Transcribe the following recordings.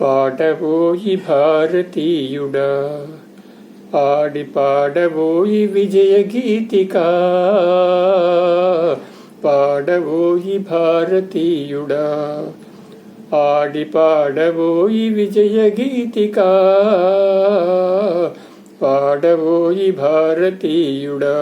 పాడబోయి భారతీయుడా, ఆడి పాడబోయి విజయ గీతికా. పాడబోయి భారతీయుడా, ఆడి పాడబోయి విజయ గీతికా. పాడబోయి భారతీయుడా.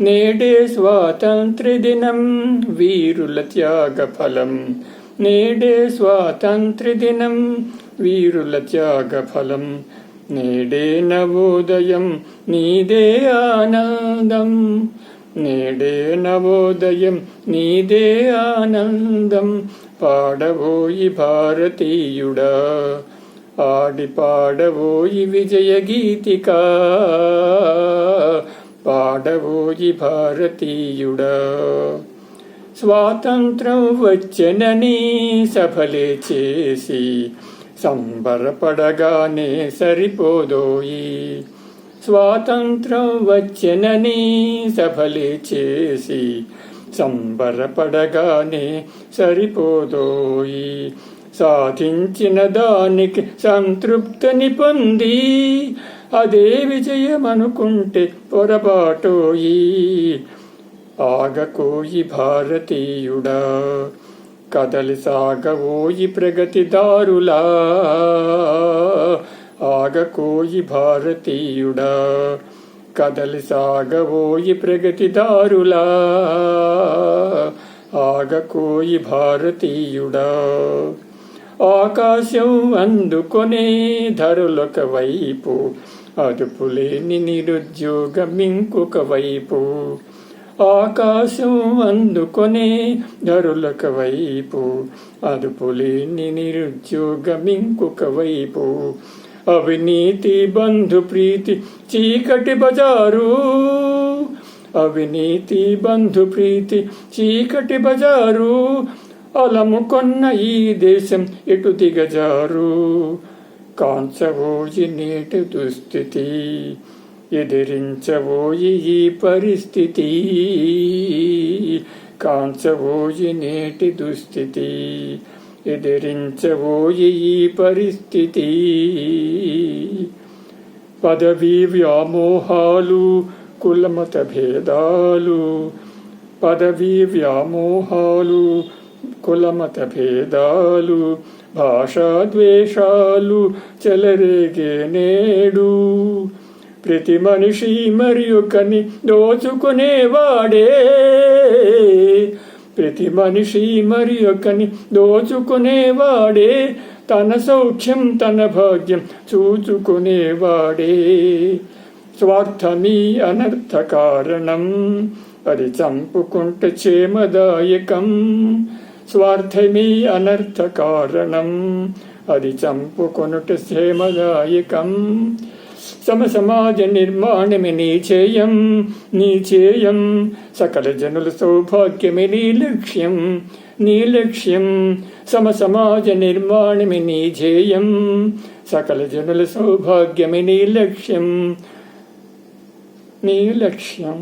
నేడే స్వాతంత్ర్య దినం వీరుల త్యాగ ఫలం. నేడే స్వాతంత్ర్య దినం వీరుల త్యాగ ఫలం. నేడే నవోదయం నీదే ఆనందం. నేడే నవోదయం నీదే ఆనందం. పాడబోయి భారతీయుడా, ఆడి పాడబోయి విజయ గీతికా. పాడబోయి భారతీయుడా. స్వాతంత్రం వచ్చెనని సభలే చేసి సంబరపడగానే సరిపోదోయి. స్వాతంత్రం వచ్చెనని సభలే చేసి సంబరపడగానే సరిపోదోయి. సాధించిన దానికి సంతృప్తిని పొంది అదే విజయమనుకుంటే పొరపాటోయి. ఆగకోయి భారతీయుడా, కదలి సాగవోయి ప్రగతిదారులా. ఆగకోయి భారతీయుడా, కదలి సాగవోయి ప్రగతిదారులా. ఆగకోయి భారతీయుడా. ఆకాశం అందుకొనే ధరులొక వైపు, అదుపులేని నిరుద్యోగం ఇంకొక వైపు. ఆకాశం అందుకొనే ధరులొక వైపు, అదుపులేని నిరుద్యోగం ఇంకొక వైపు. అవినీతి బంధు ప్రీతి చీకటి బజారు. అవినీతి బంధు ప్రీతి చీకటి బజారు. అలముకొన్న ఈ దేశం ఎటు దిగజారు. కాంచబోయి నేటి దుస్థితి, ఎదిరించబోయి ఈ పరిస్థితి. కాంచబోయి నేటి దుస్థితి, ఎదిరించబోయి ఈ పరిస్థితి. పదవీ వ్యామోహాలు, కులమత భేదాలు. పదవీ వ్యామోహాలు, కులమత భేదాలు. భాషా ద్వేషాలు చెలరేగే నేడు. ప్రతి మనిషి మరి ఒకని దోచుకునేవాడే. ప్రతి మనిషి మరి ఒకని దోచుకునేవాడే. తన సౌఖ్యం తన భాగ్యం చూచుకునేవాడే. స్వార్థమీ అనర్థ కారణం, అది చంపుకుంటే క్షేమదాయకం. స్వార్థమీ అనర్థ కారణం, అది చంపుకొనుట క్షేమదాయకం. సమసమాజ నిర్మాణమే నీ చేయం, నీ చేయం. సకల జనుల సౌభాగ్యమే నీ లక్ష్యం, నీ లక్ష్యం. సమసమాజ నిర్మాణమే నీ ధ్యేయం, సకల జనుల సౌభాగ్యమే నీ లక్ష్యం, నీ లక్ష్యం.